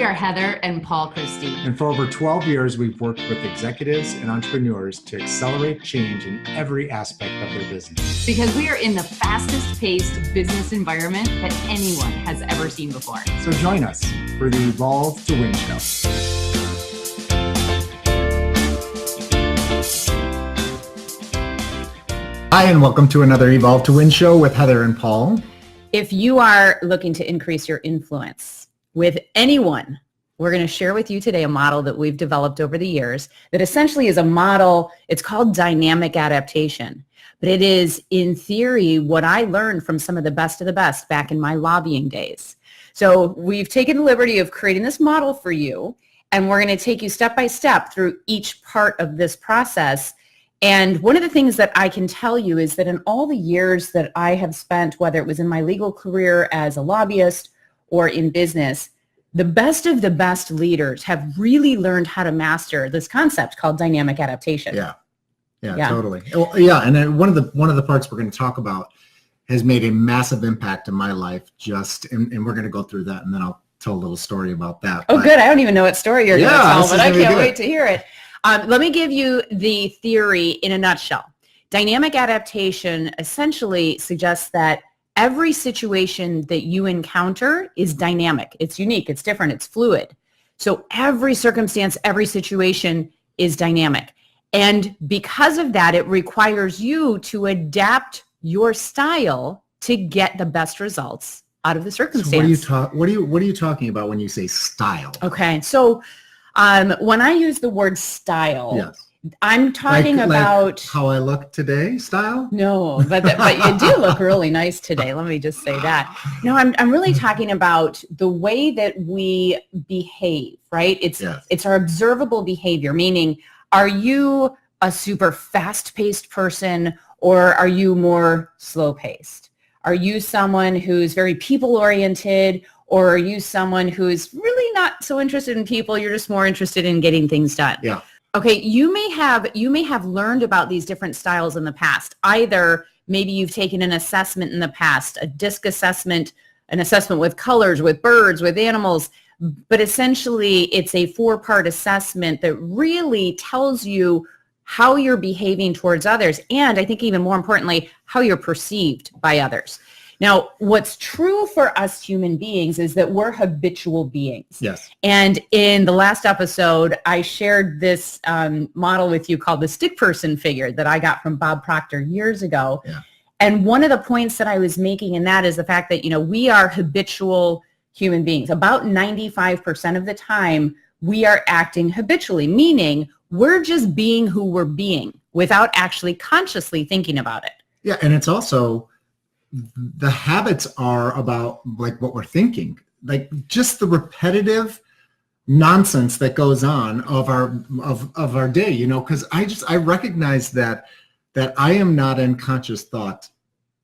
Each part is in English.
are Heather and Paul Christie. And for over 12 years, we've worked with executives and entrepreneurs to accelerate change in every aspect of their business. Because we are in the fastest paced business environment that anyone has ever seen before. So join us for the Evolve to Win show. Hi, and welcome to another Evolve to Win show with Heather and Paul. If you are looking to increase your influence with anyone, we're going to share with you today a model that we've developed over the years that essentially is a model. It's called dynamic adaptation, but it is in theory what I learned from some of the best back in my lobbying days. So we've taken the liberty of creating this model for you, and we're going to take you step by step through each part of this process. And one of the things that I can tell you is that in all the years that I have spent, whether it was in my legal career as a lobbyist or in business, the best of the best leaders have really learned how to master this concept called dynamic adaptation. Yeah, totally. Well, yeah, and then one of the parts we're going to talk about has made a massive impact in my life. And we're going to go through that, and then I'll tell a little story about that. Oh, good. I don't even know what story you're going to tell, but I can't wait to hear it. Let me give you the theory in a nutshell. Dynamic adaptation essentially suggests that every situation that you encounter is dynamic. It's unique, it's different, it's fluid. So every circumstance, every situation is dynamic. And because of that, it requires you to adapt your style to get the best results out of the circumstance. So what are you talking about when you say style? Okay, so when I use the word style, yes. I'm talking about how I look today style? No, but you do look really nice today. Let me just say that. No, I'm really talking about the way that we behave, right? It's our observable behavior, meaning are you a super fast-paced person or are you more slow-paced? Are you someone who's very people-oriented, or are you someone who's really not so interested in people? You're just more interested in getting things done. Yeah. Okay, you may have learned about these different styles in the past. Either maybe you've taken an assessment in the past, a DISC assessment, an assessment with colors, with birds, with animals, but essentially it's a 4-part assessment that really tells you how you're behaving towards others, and I think even more importantly, how you're perceived by others. Now, what's true for us human beings is that we're habitual beings. Yes. And in the last episode, I shared this model with you called the stick person figure that I got from Bob Proctor years ago. Yeah. And one of the points that I was making in that is the fact that, we are habitual human beings. About 95% of the time, we are acting habitually, meaning we're just being who we're being without actually consciously thinking about it. Yeah, and it's also the habits are about like what we're thinking, like just the repetitive nonsense that goes on of our day, because I recognize that I am not in conscious thought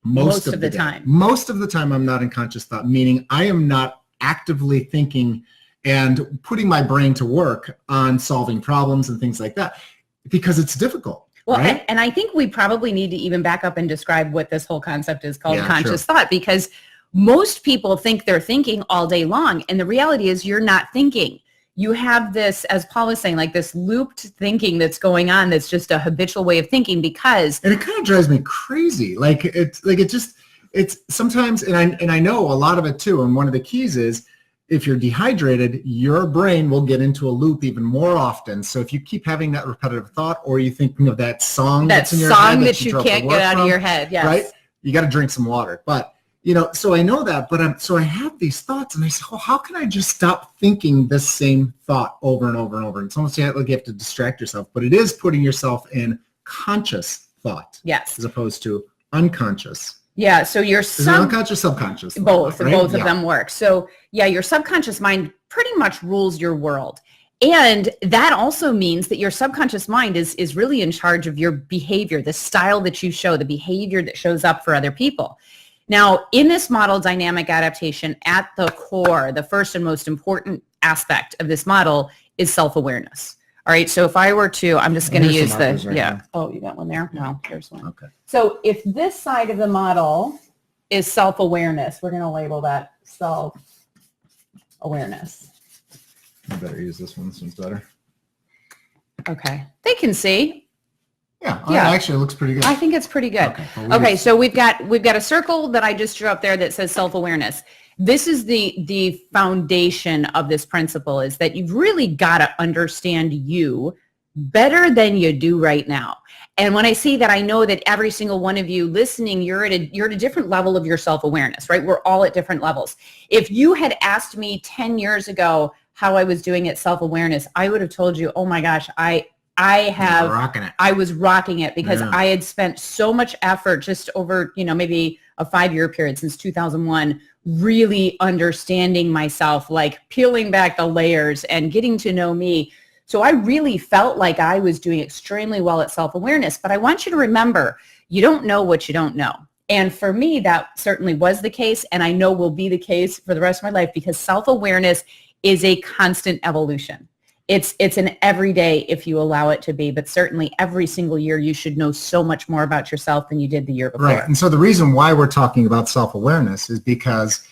most of the time. Most of the time I'm not in conscious thought, meaning I am not actively thinking and putting my brain to work on solving problems and things like that because it's difficult. Well, right? and I think we probably need to even back up and describe what this whole concept is called conscious thought, because most people think they're thinking all day long. And the reality is you're not thinking. You have this, as Paul was saying, like this looped thinking that's going on that's just a habitual way of thinking because... And it kind of drives me crazy. It's sometimes, and I know a lot of it too, and one of the keys is if you're dehydrated, your brain will get into a loop even more often. So if you keep having that repetitive thought, or you're thinking of that song that's in your head that you can't get out of your head, yes. Right? You got to drink some water. But, so I know that, but so I have these thoughts and I say, well, how can I just stop thinking this same thought over and over and over? It's almost like you have to distract yourself, but it is putting yourself in conscious thought. Yes. As opposed to unconscious. Yeah, so your is it unconscious, subconscious? Both of them work. So yeah, your subconscious mind pretty much rules your world. And that also means that your subconscious mind is really in charge of your behavior, the style that you show, the behavior that shows up for other people. Now, in this model, dynamic adaptation, at the core, the first and most important aspect of this model is self-awareness. All right, so if I were to, I'm just going to use the, right Oh, you got one there? No, here's one. Okay. So if this side of the model is self-awareness, we're going to label that self-awareness. better use this one. This one's better. Okay. They can see. Yeah. Yeah. Actually, it looks pretty good. I think it's pretty good. Okay. Well, Okay. So we've got a circle that I just drew up there that says self-awareness. This is the foundation of this principle, is that you've really got to understand you better than you do right now. And when I say that, I know that every single one of you listening, you're at a different level of your self-awareness, right? We're all at different levels. If you had asked me 10 years ago how I was doing at self-awareness, I would have told you, oh my gosh, I was rocking it because I had spent so much effort just over, maybe a 5-year period since 2001, really understanding myself, like peeling back the layers and getting to know me. So I really felt like I was doing extremely well at self-awareness. But I want you to remember, you don't know what you don't know. And for me, that certainly was the case, and I know will be the case for the rest of my life, because self-awareness is a constant evolution. It's an everyday if you allow it to be, but certainly every single year you should know so much more about yourself than you did the year before. Right. And so the reason why we're talking about self-awareness is because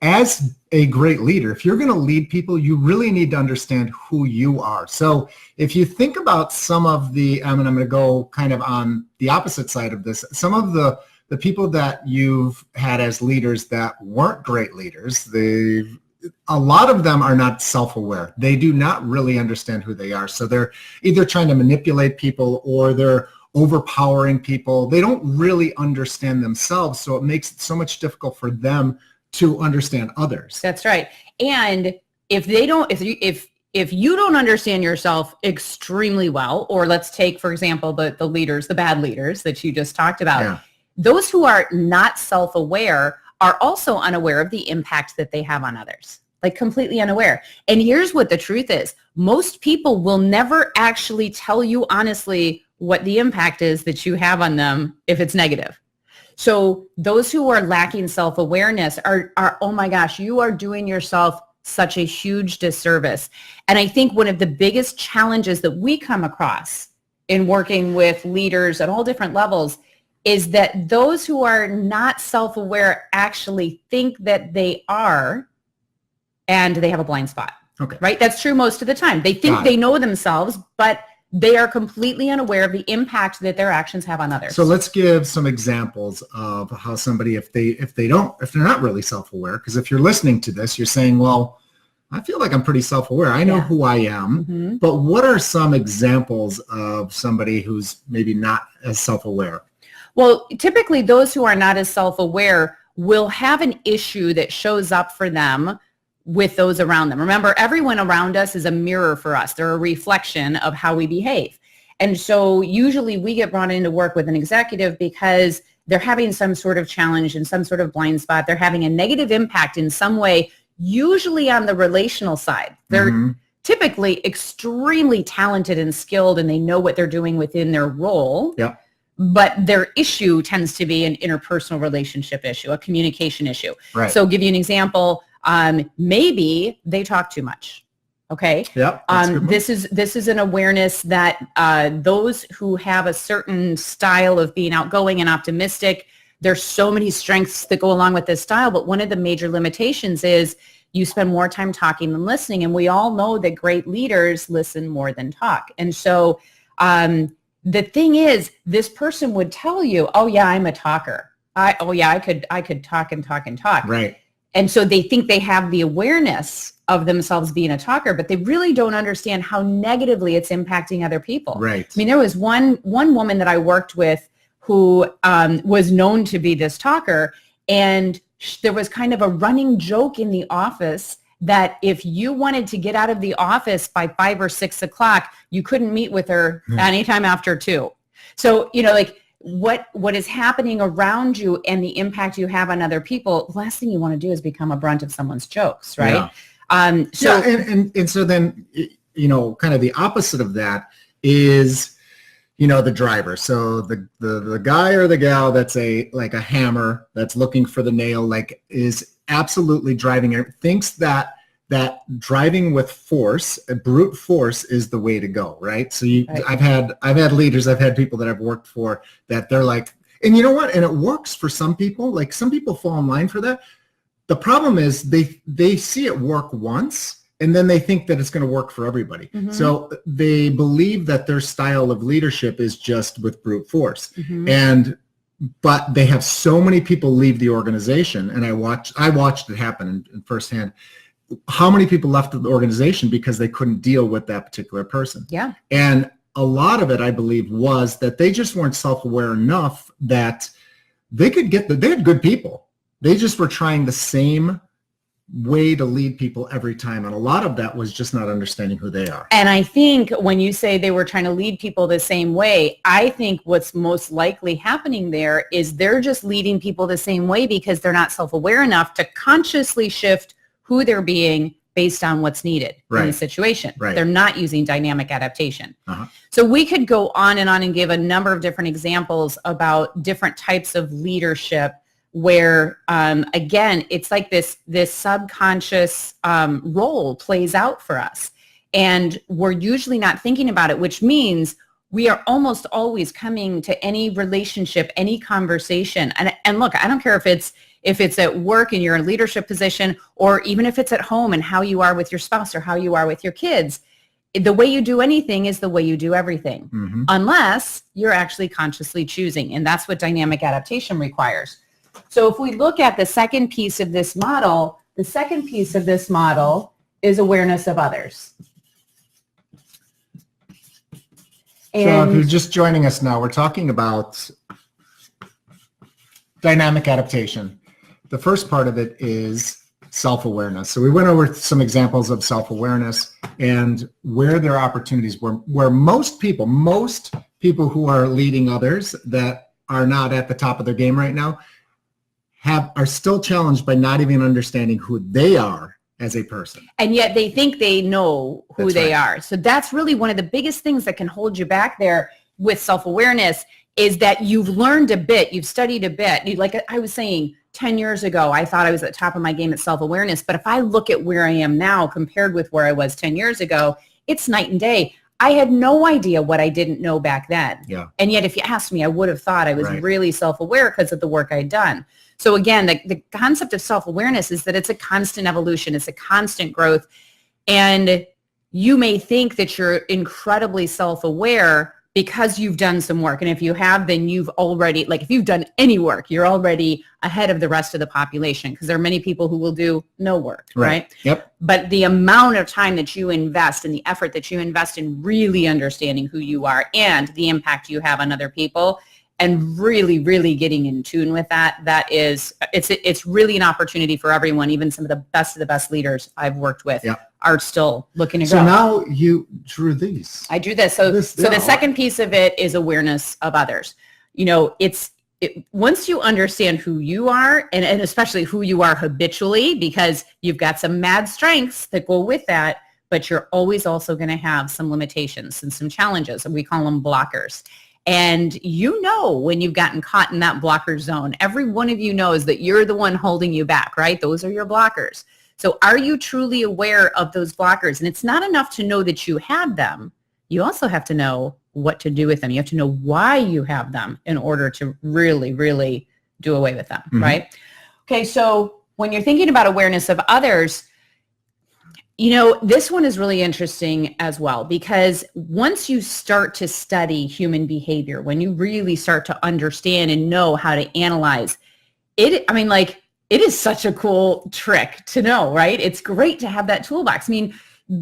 as a great leader, if you're going to lead people, you really need to understand who you are. So if you think about some of the, I'm going to go kind of on the opposite side of this, some of the people that you've had as leaders that weren't great leaders, a lot of them are not self-aware. They do not really understand who they are. So they're either trying to manipulate people or they're overpowering people. They don't really understand themselves. So it makes it so much difficult for them to understand others. That's right. And if you don't understand yourself extremely well, or let's take, for example, the leaders, the bad leaders that you just talked about, those who are not self-aware are also unaware of the impact that they have on others, like completely unaware. And here's what the truth is. Most people will never actually tell you honestly what the impact is that you have on them if it's negative. So those who are lacking self-awareness are, oh my gosh, you are doing yourself such a huge disservice. And I think one of the biggest challenges that we come across in working with leaders at all different levels is that those who are not self-aware actually think that they are, and they have a blind spot. Okay. Right? That's true most of the time. They think they know themselves, but they are completely unaware of the impact that their actions have on others. So let's give some examples of how somebody, if they're not really self-aware, because if you're listening to this, you're saying, well, I feel like I'm pretty self-aware. I know who I am, but what are some examples of somebody who's maybe not as self-aware? Well, typically those who are not as self-aware will have an issue that shows up for them with those around them. Remember, everyone around us is a mirror for us. They're a reflection of how we behave. And so usually we get brought in to work with an executive because they're having some sort of challenge and some sort of blind spot. They're having a negative impact in some way, usually on the relational side. They're typically extremely talented and skilled, and they know what they're doing within their role. Yep. But their issue tends to be an interpersonal relationship issue, a communication issue. Right. So give you an example. Maybe they talk too much. Okay. Yep. This is an awareness that those who have a certain style of being outgoing and optimistic, there's so many strengths that go along with this style. But one of the major limitations is you spend more time talking than listening. And we all know that great leaders listen more than talk. And so the thing is, this person would tell you, oh yeah, I'm a talker. I could talk and talk and talk. Right. And so they think they have the awareness of themselves being a talker, but they really don't understand how negatively it's impacting other people. Right. I mean, there was one woman that I worked with who was known to be this talker, and there was kind of a running joke in the office that if you wanted to get out of the office by 5 or 6 o'clock, you couldn't meet with her anytime after 2. So, what is happening around you and the impact you have on other people, the last thing you want to do is become a brunt of someone's jokes, right? Yeah. And so then, kind of the opposite of that is, the driver. So the guy or the gal that's like a hammer that's looking for the nail, like is absolutely driving it, thinks that driving with force, brute force, is the way to go, right? So I've had leaders, I've had people that I've worked for that they're like, and you know what? And it works for some people. Like some people fall in line for that. The problem is they see it work once and then they think that it's going to work for everybody. Mhm. So they believe that their style of leadership is just with brute force. Mhm. But they have so many people leave the organization, and I watched it happen in firsthand. How many people left the organization because they couldn't deal with that particular person? Yeah. And a lot of it, I believe, was that they just weren't self-aware enough that they could they had good people. They just were trying the same way to lead people every time. And a lot of that was just not understanding who they are. And I think when you say they were trying to lead people the same way, I think what's most likely happening there is they're just leading people the same way because they're not self-aware enough to consciously shift who they're being based on what's needed in the situation. Right. They're not using dynamic adaptation. Uh-huh. So we could go on and give a number of different examples about different types of leadership where, again, it's like this subconscious role plays out for us. And we're usually not thinking about it, which means we are almost always coming to any relationship, any conversation. And look, I don't care if it's at work and you're in a leadership position, or even if it's at home and how you are with your spouse or how you are with your kids. The way you do anything is the way you do everything, unless you're actually consciously choosing. And that's what dynamic adaptation requires. So if we look at the second piece of this model, is awareness of others. So if you're just joining us now, we're talking about dynamic adaptation. The first part of it is self-awareness. So we went over some examples of self-awareness and where there are opportunities where most people who are leading others that are not at the top of their game right now are still challenged by not even understanding who they are as a person. And yet they think they know who they are. So that's really one of the biggest things that can hold you back there with self-awareness, is that you've learned a bit, you've studied a bit. Like I was saying, 10 years ago, I thought I was at the top of my game at self-awareness. But if I look at where I am now compared with where I was 10 years ago, it's night and day. I had no idea what I didn't know back then. Yeah. And yet if you asked me, I would have thought I was really self-aware because of the work I'd done. So again, the concept of self-awareness is that it's a constant evolution. It's a constant growth. And you may think that you're incredibly self-aware because you've done some work. And if you have, then you've already, like if you've done any work, you're already ahead of the rest of the population, because there are many people who will do no work, right? Yep. But the amount of time that you invest and the effort that you invest in really understanding who you are and the impact you have on other people, and really, really getting in tune with that is, it's really an opportunity for everyone. Even some of the best leaders I've worked with are still looking to grow. So now you drew these. I drew this. So the second piece of it is awareness of others. You know, once you understand who you are, and especially who you are habitually, because you've got some mad strengths that go with that, but you're always also going to have some limitations and some challenges, and we call them blockers. And you know when you've gotten caught in that blocker zone. Every one of you knows that you're the one holding you back, right? Those are your blockers. So are you truly aware of those blockers? And it's not enough to know that you have them. You also have to know what to do with them. You have to know why you have them in order to really, really do away with them, right? Okay, so when you're thinking about awareness of others, you know, this one is really interesting as well, because once you start to study human behavior, when you really start to understand and know how to analyze it, I mean, like, it is such a cool trick to know, right? It's great to have that toolbox. I mean,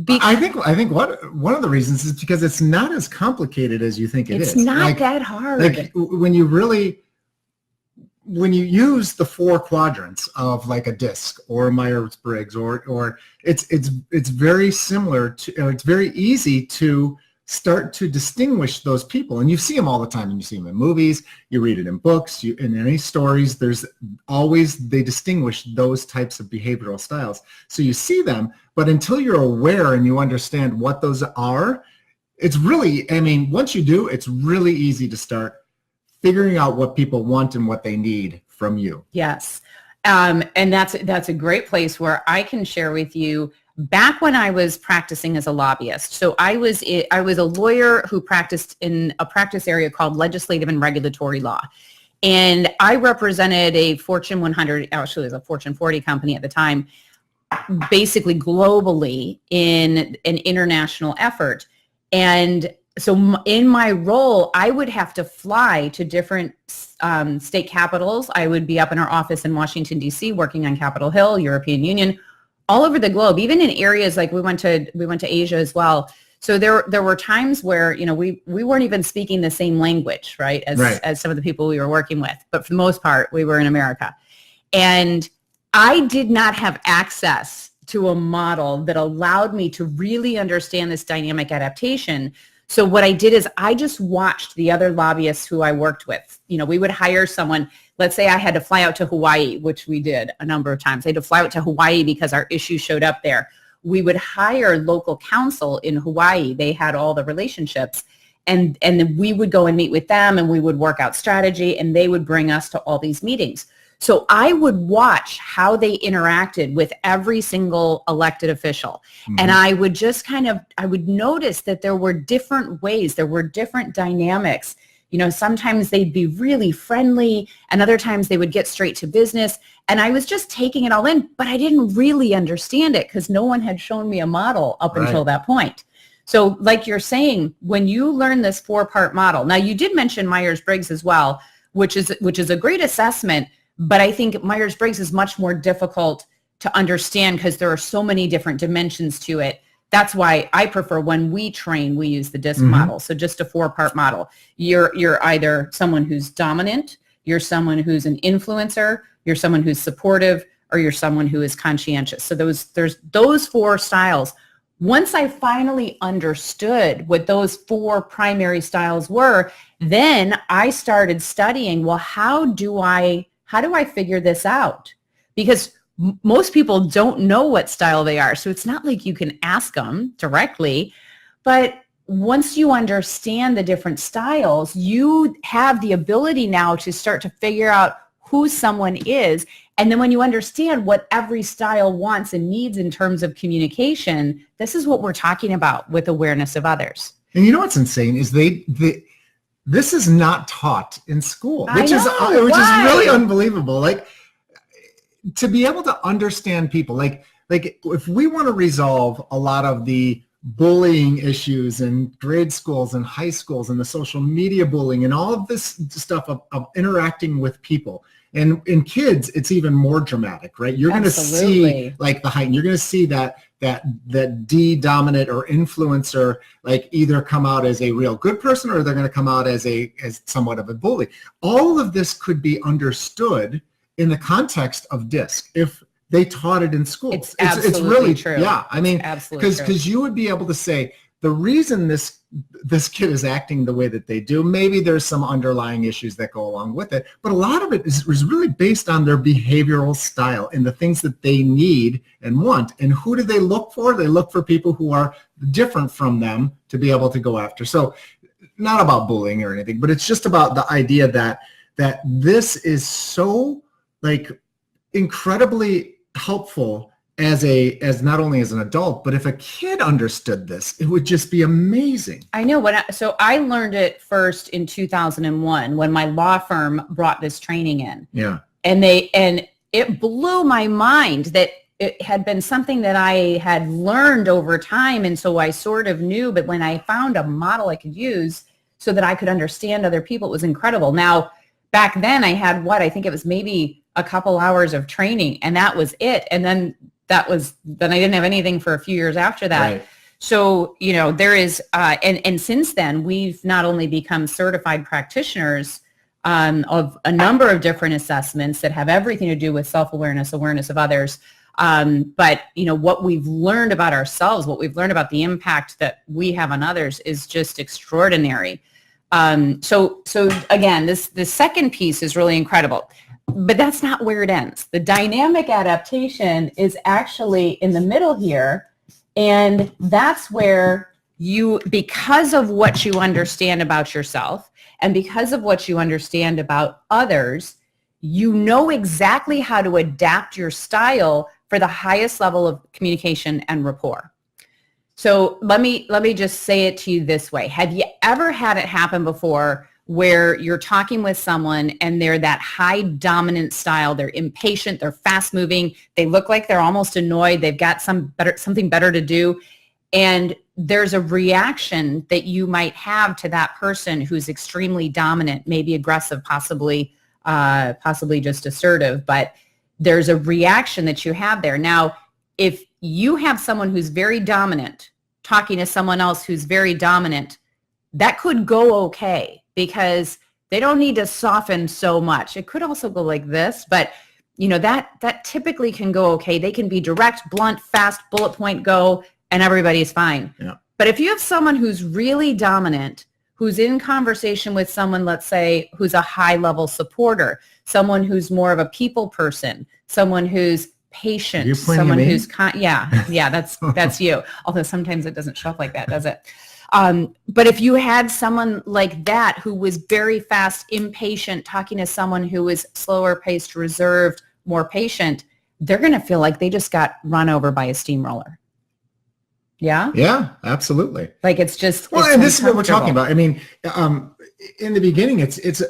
I think one of the reasons is because it's not as complicated as you think it is. It's not that hard. Like when you use the 4 quadrants of like a disc or Myers-Briggs, or it's very similar to, or it's very easy to start to distinguish those people. And you see them all the time, and you see them in movies, you read it in books, in any stories, there's always, they distinguish those types of behavioral styles. So you see them, but until you're aware and you understand what those are, it's really, I mean, once you do, it's really easy to start figuring out what people want and what they need from you. Yes. And that's a great place where I can share with you. Back when I was practicing as a lobbyist, so I was a lawyer who practiced in a practice area called legislative and regulatory law. And I represented a Fortune 100, actually it was a Fortune 40 company at the time. basically globally in an international effort. And so in my role, I would have to fly to different state capitals. I would be up in our office in Washington, D.C., working on Capitol Hill, European Union, all over the globe, even in areas like we went to Asia as well. So there were times where, we weren't even speaking the same language, right, as some of the people we were working with. But for the most part, we were in America. And I did not have access to a model that allowed me to really understand this dynamic adaptation. So what I did is I just watched the other lobbyists who I worked with. We would hire someone. Let's say I had to fly out to Hawaii, which we did a number of times. I had to fly out to Hawaii because our issue showed up there. We would hire local counsel in Hawaii. They had all the relationships. And then we would go and meet with them, and we would work out strategy, and they would bring us to all these meetings. So I would watch how they interacted with every single elected official. Mm-hmm. And I would just I would notice that there were different ways, there were different dynamics. Sometimes they'd be really friendly, and other times they would get straight to business. And I was just taking it all in, but I didn't really understand it because no one had shown me a model up until that point. So like you're saying, when you learn this 4-part model, now you did mention Myers-Briggs as well, which is a great assessment. But I think Myers-Briggs is much more difficult to understand because there are so many different dimensions to it. That's why I prefer when we train, we use the DISC model. So just a 4-part model. You're either someone who's dominant, you're someone who's an influencer, you're someone who's supportive, or you're someone who is conscientious. So there's those 4 styles. Once I finally understood what those 4 primary styles were, then I started studying, well, how do I figure this out? Because most people don't know what style they are. So it's not like you can ask them directly. But once you understand the different styles, you have the ability now to start to figure out who someone is. And then when you understand what every style wants and needs in terms of communication, this is what we're talking about with awareness of others. And you know what's insane is this is not taught in school, which is really unbelievable. Like, to be able to understand people, like if we want to resolve a lot of the bullying issues in grade schools and high schools and the social media bullying and all of this stuff of interacting with people, and in kids, it's even more dramatic, right? You're going to see like the height, and you're going to see that D dominant or influencer, like either come out as a real good person or they're going to come out as somewhat of a bully. All of this could be understood in the context of DISC if they taught it in school. It's really true. Yeah, I mean, absolutely, because you would be able to say the reason this kid is acting the way that they do, maybe there's some underlying issues that go along with it, but a lot of it is really based on their behavioral style and the things that they need and want. And who do they look for? They look for people who are different from them to be able to go after. So not about bullying or anything, but it's just about the idea that this is so like incredibly helpful as not only as an adult, but if a kid understood this, it would just be amazing. I know. So I learned it first in 2001 when my law firm brought this training in. Yeah. And it blew my mind that it had been something that I had learned over time. And so I sort of knew, but when I found a model I could use so that I could understand other people, it was incredible. Now, back then I had I think it was maybe a couple hours of training, and that was it. And then I didn't have anything for a few years after that. Right. So, there is, and since then, we've not only become certified practitioners of a number of different assessments that have everything to do with self-awareness, awareness of others, but, what we've learned about ourselves, what we've learned about the impact that we have on others is just extraordinary. So again, this second piece is really incredible. But that's not where it ends. The dynamic adaptation is actually in the middle here. And that's where because of what you understand about yourself and because of what you understand about others, you know exactly how to adapt your style for the highest level of communication and rapport. So let me just say it to you this way. Have you ever had it happen before where you're talking with someone and they're that high dominant style. They're impatient, they're fast moving, they look like they're almost annoyed, they've got something better to do. And there's a reaction that you might have to that person who's extremely dominant, maybe aggressive, possibly just assertive, but there's a reaction that you have there. Now, if you have someone who's very dominant talking to someone else who's very dominant, that could go okay because they don't need to soften so much. It could also go like this, but that typically can go okay. They can be direct, blunt, fast, bullet point, go, and everybody's fine. Yeah. But if you have someone who's really dominant, who's in conversation with someone, let's say, who's a high-level supporter, someone who's more of a people person, someone who's patient, someone who's that's you. Although sometimes it doesn't show up like that, does it? But if you had someone like that who was very fast, impatient, talking to someone who was slower paced, reserved, more patient, they're going to feel like they just got run over by a steamroller. Yeah? Yeah, absolutely. Like it's just... Well, and this is what we're talking about. I mean, in the beginning, it's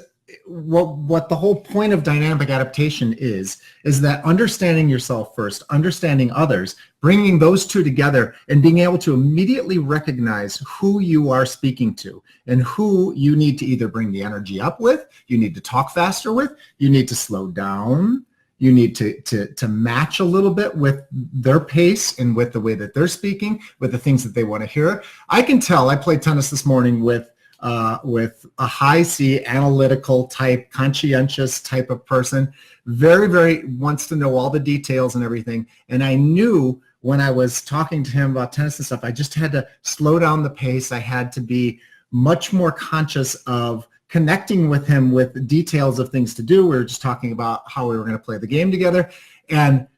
what the whole point of dynamic adaptation is that understanding yourself first, understanding others, bringing those two together and being able to immediately recognize who you are speaking to and who you need to either bring the energy up with, you need to talk faster with, you need to slow down, you need to match a little bit with their pace and with the way that they're speaking, with the things that they want to hear. I can tell, I played tennis this morning with a high C, analytical type, conscientious type of person, very, very wants to know all the details and everything. And I knew when I was talking to him about tennis and stuff, I just had to slow down the pace. I had to be much more conscious of connecting with him with details of things to do. We were just talking about how we were going to play the game together. And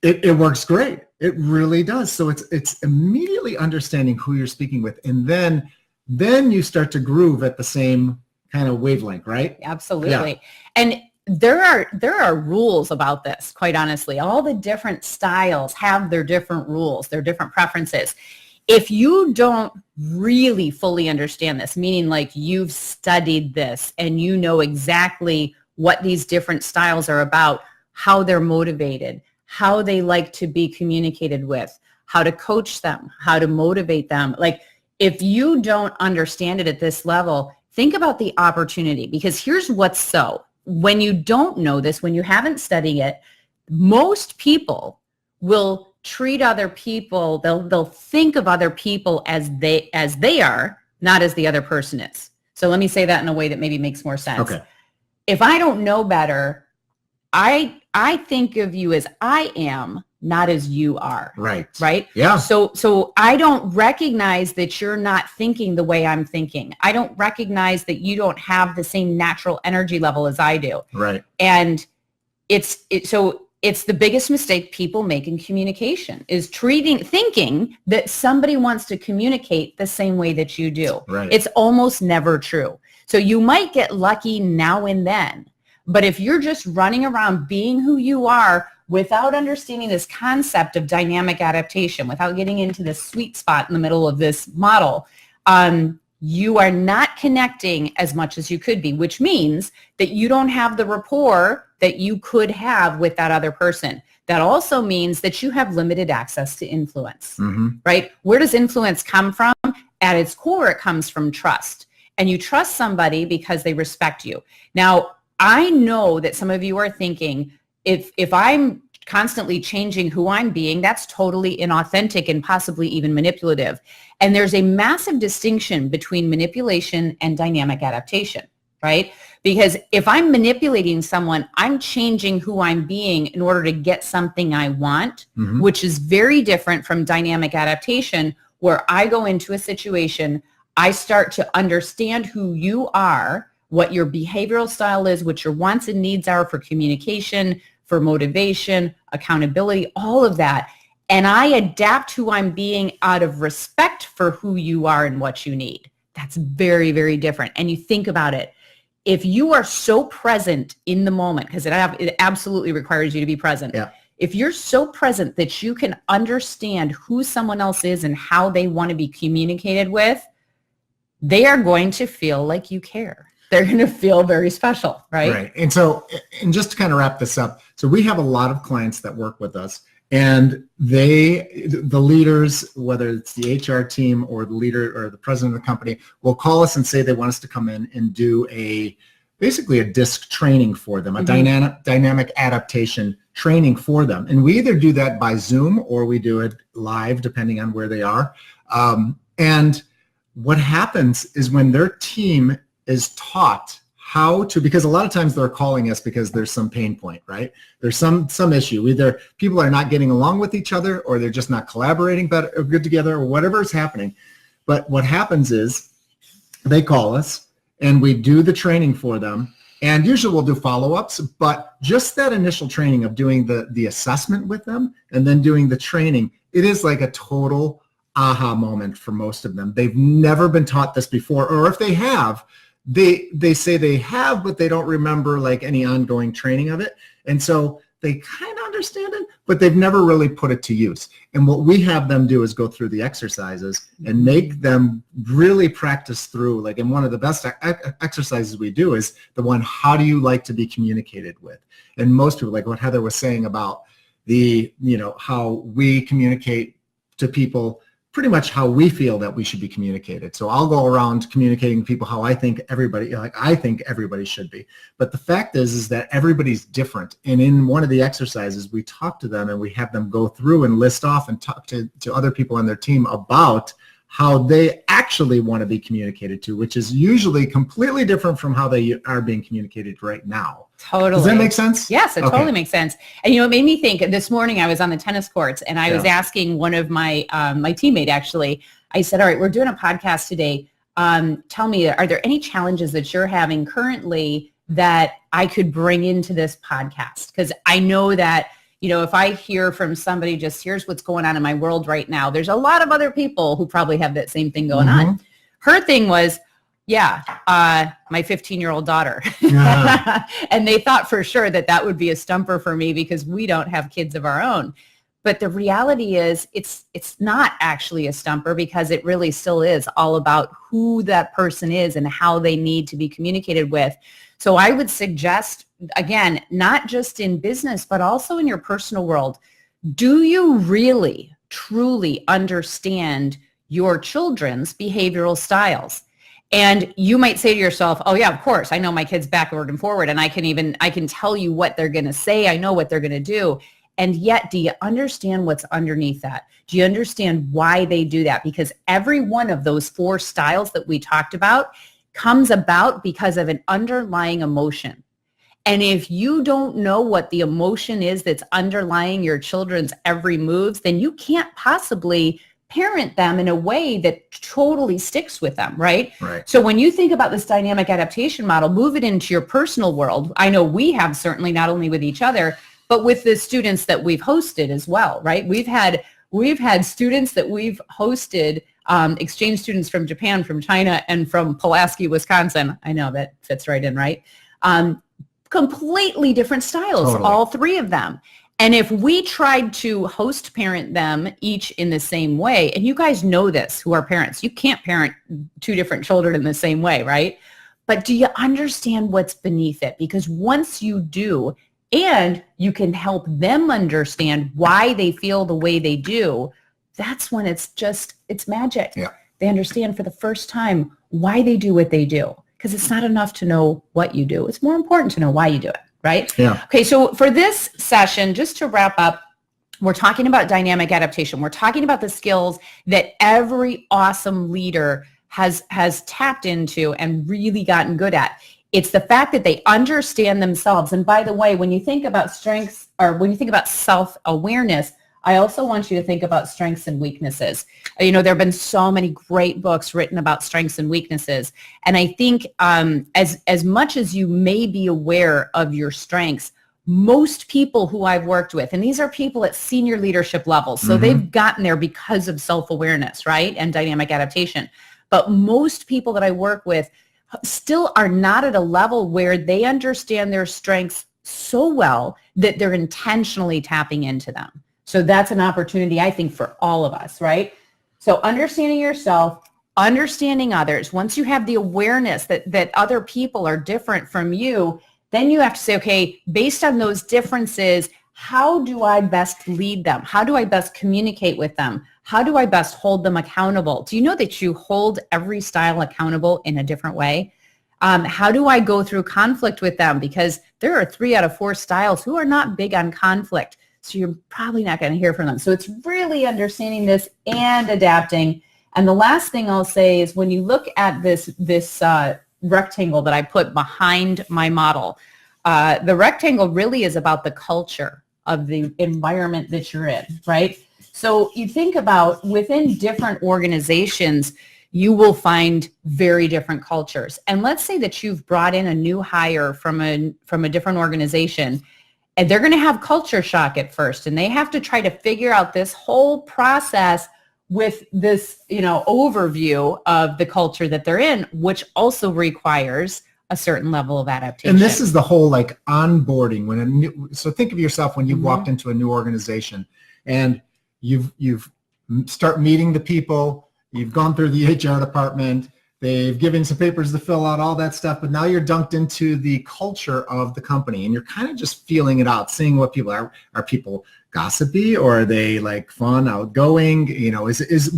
it works great. It really does. So it's immediately understanding who you're speaking with. And then you start to groove at the same kind of wavelength, right? Absolutely. Yeah. And there are rules about this, quite honestly. All the different styles have their different rules, their different preferences. If you don't really fully understand this, meaning like you've studied this and you know exactly what these different styles are about, how they're motivated, how they like to be communicated with, how to coach them, how to motivate them, like if you don't understand it at this level, think about the opportunity, because here's what's so. When you don't know this, when you haven't studied it, most people will treat other people, they'll think of other people as they are, not as the other person is. So let me say that in a way that maybe makes more sense. Okay. If I don't know better, I think of you as I am, not as you are. Right? Yeah. So I don't recognize that you're not thinking the way I'm thinking. I don't recognize that you don't have the same natural energy level as I do. Right. And it's the biggest mistake people make in communication is thinking that somebody wants to communicate the same way that you do. Right. It's almost never true. So you might get lucky now and then, but if you're just running around being who you are without understanding this concept of dynamic adaptation, without getting into this sweet spot in the middle of this model, you are not connecting as much as you could be, which means that you don't have the rapport that you could have with that other person. That also means that you have limited access to influence, right? Where does influence come from? At its core, it comes from trust. And you trust somebody because they respect you. Now, I know that some of you are thinking, if I'm constantly changing who I'm being, that's totally inauthentic and possibly even manipulative. And there's a massive distinction between manipulation and dynamic adaptation, right? Because if I'm manipulating someone, I'm changing who I'm being in order to get something I want, which is very different from dynamic adaptation, where I go into a situation, I start to understand who you are, what your behavioral style is, what your wants and needs are for communication, for motivation, accountability, all of that. And I adapt who I'm being out of respect for who you are and what you need. That's very, very different. And you think about it. If you are so present in the moment, because it absolutely requires you to be present. Yeah. If you're so present that you can understand who someone else is and how they want to be communicated with, they are going to feel like you care. they're going to feel very special, right? Right. And so, and just to kind of wrap this up, so we have a lot of clients that work with us, and the leaders, whether it's the HR team or the leader or the president of the company, will call us and say they want us to come in and do basically a DISC training for them, a dynamic adaptation training for them. And we either do that by Zoom or we do it live, depending on where they are. And what happens is when their team is taught how to, because a lot of times they're calling us because there's some pain point, right? There's some issue. Either people are not getting along with each other, or they're just not collaborating good together, or whatever is happening. But what happens is they call us and we do the training for them. And usually we'll do follow-ups, but just that initial training of doing the assessment with them and then doing the training, it is like a total aha moment for most of them. They've never been taught this before, or if they have, they say they have, but they don't remember like any ongoing training of it. And so they kind of understand it, but they've never really put it to use. And what we have them do is go through the exercises and make them really practice through, like, and one of the best exercises we do is the one, how do you like to be communicated with? And most people, like what Heather was saying about how we communicate to people, pretty much how we feel that we should be communicated. So I'll go around communicating to people how I think everybody should be. But the fact is that everybody's different. And in one of the exercises, we talk to them and we have them go through and list off and talk to other people on their team about how they actually want to be communicated to, which is usually completely different from how they are being communicated right now. Totally. Does that make sense? Yes, it totally makes sense. And it made me think, this morning I was on the tennis courts and I was asking one of my teammate, actually, I said, all right, we're doing a podcast today. Tell me, are there any challenges that you're having currently that I could bring into this podcast? Because I know that, if I hear from somebody, just here's what's going on in my world right now, there's a lot of other people who probably have that same thing going on. Her thing was, my 15-year-old daughter. And they thought for sure that would be a stumper for me because we don't have kids of our own. But the reality is it's not actually a stumper, because it really still is all about who that person is and how they need to be communicated with. So I would suggest, again, not just in business, but also in your personal world, do you really, truly understand your children's behavioral styles? And you might say to yourself, oh yeah, of course, I know my kids backward and forward, and I can tell you what they're going to say. I know what they're going to do. And yet, do you understand what's underneath that? Do you understand why they do that? Because every one of those 4 styles that we talked about comes about because of an underlying emotion. And if you don't know what the emotion is that's underlying your children's every moves, then you can't possibly parent them in a way that totally sticks with them, right? Right. So when you think about this dynamic adaptation model, move it into your personal world. I know we have, certainly, not only with each other, but with the students that we've hosted as well, right? We've had students that we've hosted, exchange students from Japan, from China, and from Pulaski, Wisconsin. I know that fits right in, right? Completely different styles, all 3 of them. And if we tried to host parent them each in the same way, and you guys know this who are parents, you can't parent 2 different children in the same way, right? But do you understand what's beneath it? Because once you do, and you can help them understand why they feel the way they do, that's when it's magic. Yeah. They understand for the first time why they do what they do. Because it's not enough to know what you do. It's more important to know why you do it, right? Yeah. Okay, so for this session, just to wrap up, we're talking about dynamic adaptation. We're talking about the skills that every awesome leader has tapped into and really gotten good at. It's the fact that they understand themselves. And by the way, when you think about strengths, or when you think about self-awareness, I also want you to think about strengths and weaknesses. There have been so many great books written about strengths and weaknesses. And I think as much as you may be aware of your strengths, most people who I've worked with, and these are people at senior leadership levels, so they've gotten there because of self-awareness, right? And dynamic adaptation. But most people that I work with still are not at a level where they understand their strengths so well that they're intentionally tapping into them. So that's an opportunity, I think, for all of us, right? So understanding yourself, understanding others, once you have the awareness that other people are different from you, then you have to say, okay, based on those differences, how do I best lead them? How do I best communicate with them? How do I best hold them accountable? Do you know that you hold every style accountable in a different way? How do I go through conflict with them? Because there are 3 out of 4 styles who are not big on conflict. So you're probably not going to hear from them. So it's really understanding this and adapting. And the last thing I'll say is when you look at this rectangle that I put behind my model, the rectangle really is about the culture of the environment that you're in, right? So you think about within different organizations, you will find very different cultures. And let's say that you've brought in a new hire from a different organization, and they're going to have culture shock at first, and they have to try to figure out this whole process with this, overview of the culture that they're in, which also requires a certain level of adaptation. And this is the whole like onboarding. So think of yourself when you've walked into a new organization and you've start meeting the people, you've gone through the HR department, they've given some papers to fill out, all that stuff, but now you're dunked into the culture of the company and you're kind of just feeling it out, seeing what people are. Are people gossipy or are they like fun, outgoing?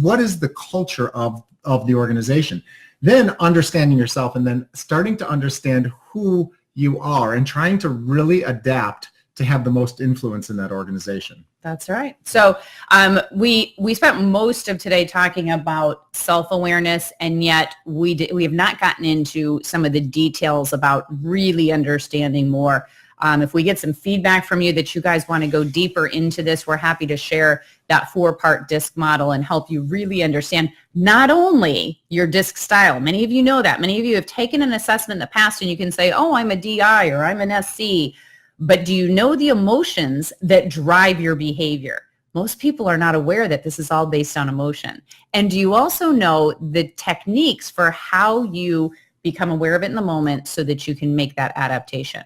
What is the culture of the organization? Then understanding yourself and then starting to understand who you are and trying to really adapt to have the most influence in that organization. That's right. So we spent most of today talking about self-awareness, and yet we have not gotten into some of the details about really understanding more. If we get some feedback from you that you guys want to go deeper into this, we're happy to share that 4-part DISC model and help you really understand not only your DISC style. Many of you know that. Many of you have taken an assessment in the past and you can say, oh, I'm a DI or I'm an SC. But do you know the emotions that drive your behavior? Most people are not aware that this is all based on emotion. And do you also know the techniques for how you become aware of it in the moment so that you can make that adaptation?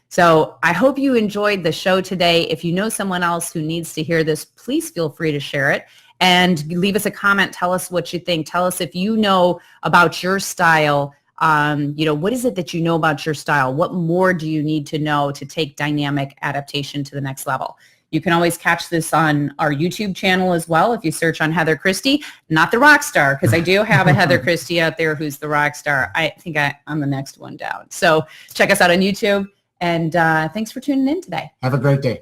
So I hope you enjoyed the show today. If you know someone else who needs to hear this, please feel free to share it and leave us a comment. Tell us what you think. Tell us if you know about your style. What is it that you know about your style? What more do you need to know to take dynamic adaptation to the next level? You can always catch this on our YouTube channel as well if you search on Heather Christie, not the rock star, because I do have a Heather Christie out there who's the rock star. I think I'm the next one down. So check us out on YouTube, and thanks for tuning in today. Have a great day.